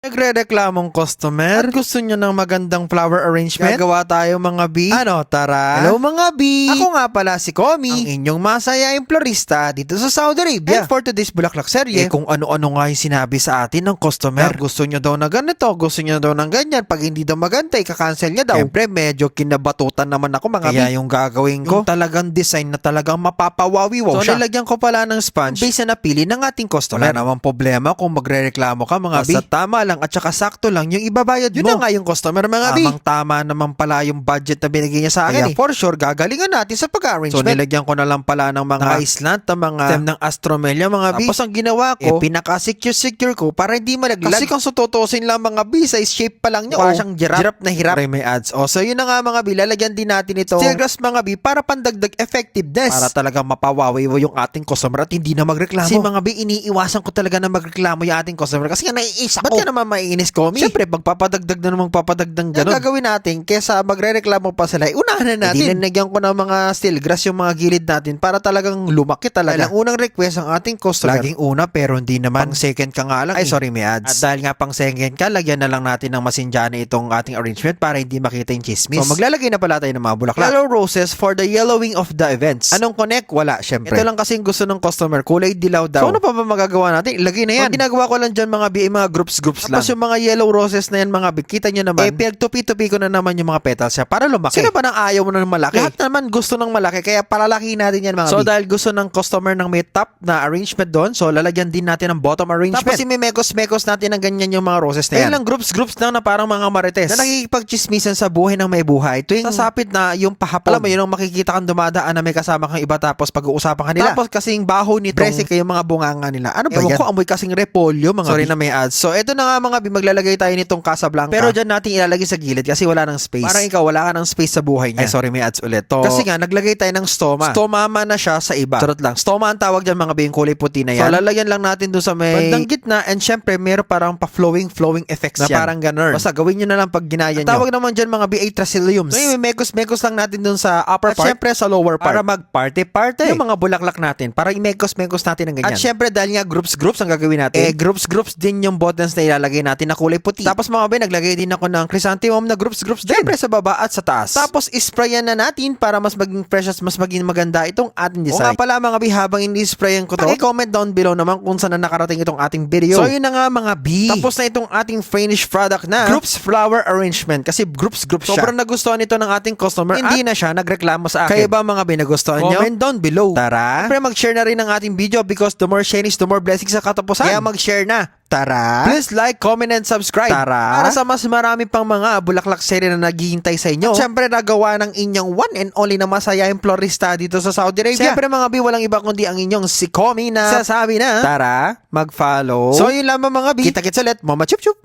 Nagre-reklamong customer at gusto nyo ng magandang flower arrangement? Gagawa tayo mga B. Ano, tara? Hello mga B! Ako nga pala si Komi, ang inyong masayaing florista dito sa Saudi Arabia. And for today's Bulaklak serye, kung ano-ano nga yung sinabi sa atin ng customer. Na gusto nyo daw na ganito, gusto nyo daw ng ganyan. Pag hindi daw maganda, ika-cancel niya daw. Siyempre, medyo kinabatutan naman ako mga B. Kaya yung gagawin ko, yung talagang design na talagang mapapawawi-wow siya. So, nilagyan ko pala ng sponge base na napili ng ating customer. Wala namang problema kung magre-reklamo ka mga B. Basta tama lang at saka sakto lang yung ibabayad mo. Yun na nga yung customer mga B. Tama naman pala yung budget na binigay niya sa akin. Kaya for sure, gagalingan natin sa pag-arrangement. So nilagyan ko na lang pala ng mga Iceland, ng mga stem ng Astromelia mga B. Tapos ang ginawa ko, pinaka-secure ko para hindi malaglag. Kasi kung sututusin lang mga B, size shape pa lang niya. Mukha siyang giraffe na hirap. May ads. So yun na nga mga B, lalagyan din natin ito steel grass mga B para pandagdag effectiveness. Para talagang mapawawi yung ating customer at hindi na magreklamo. Kasi mga B, iniiwasan ko talaga na magreklamo yung ating customer kasi nga naiisa ko. Ba't ka naman maiinis, Komi? Siyempre, magpapadagdag na namang papadagdag ganun. Ang gagawin natin, kesa magre-reklamo pa sila, unahan na natin. Dinanagyan ko ng mga steel grass yung mga gilid natin para talagang lumaki talaga. Ang unang request ang ating customer. Laging una pero hindi naman. Pang second ka nga lang. Ay, sorry, may ads. At dahil nga pang second ka, lagyan na lang natin ng masinjana itong ating arrangement para hindi makita yung chismis. So, maglalagay na pala tayo ng mga bulaklak. Yellow roses for the yellowing of the events. Anong connect? Wala, syempre. Ito lang kasing gusto ng customer. Kulay dilaw daw. So, ano pa ba magagawa natin? Ilagay na yan. Ang ginagawa ko lang dyan mga mga groups lang. Tapos yung mga yellow roses na yan mga big, kita nyo naman, pinagtupi-tupi ko na naman yung mga petals siya para lumaki. Sino ba nang ayaw mo na ng malaki? Lahat naman gusto ng malaki, kaya palalaki natin yan mga big. So dahil gusto ng customer ng may top na arrangement doon, so lalagyan din natin ng bottom arrangement. Tapos mekos natin ng ganyan yung mga roses na yan. Lang groups lang na parang mga marites na nakikipagchismisan sa buhay ng may buhay. Tuwing sasapit na yung pahapon, alam mo yun, makikita kang dumadaan na may kasama kang iba tapos pag-uusapan kanila. Tapos kasing baho nito, basic yung mga bunganga nila. Ano ba yan? Ko amoy kasing repolyo mga sorry na may ads. So ito na nga mga maglalagay tayo nitong Casablanca. Pero dyan natin ilalagay sa gilid kasi wala nang space. Parang ikaw, wala ka ng space sa buhay niya. Ay, sorry, may ads ulit. To, kasi nga, naglagay tayo ng stoma. Stomama na siya sa iba. Charot lang. Stoma ang tawag dyan mga yung kulay puti na yan. So, lalagyan lang natin doon sa may bandang gitna and syempre, meron parang pa-flowing effects na yan. Parang ganun. Basta gawin nyo na lang pag ginaya nyo. Tawag naman dyan mga Atraciliums. So, may mekos lang natin doon sa upper part. At syempre, sa lower part. Para mag-party. Yung mga bulaklak natin. Para i-mekos natin ng ganyan. At syempre, dahil nga groups ang gagawin natin. Groups din yung buttons na ilalagay natin na kulay puti. Tapos mga naglagay din ako ng chrysanthemum na groups din. Siyempre sa baba at sa taas. Tapos isprayan na natin para mas maging fresh at mas maging maganda itong ating design. O nga pala mga B, habang ini-sprayan ko to, i-comment down below naman kung saan na nakarating itong ating video. So yun na nga mga B. Tapos na itong ating finished product na groups flower arrangement. Kasi groups siya. Sobrang nagustuhan ito ng ating customer. Hindi na siya nagreklamo sa akin. Kaya ba mga B, nagustuhan nyo? Comment down below. Tara. Siyempre mag-share na rin ng ating video because the more sharing is the more blessings sa katapusan. Kaya mag-share na. Tara! Please like, comment, and subscribe. Tara! Para sa mas marami pang mga bulaklak serye na naghihintay sa inyo. At syempre nagawa ng inyong one and only na masayahing florista dito sa Saudi Arabia. Syempre mga B, walang iba kundi ang inyong si Komi na sasabi na, tara, mag-follow. So yun lamang mga B. Kita-kits ulit. Mama chup chup!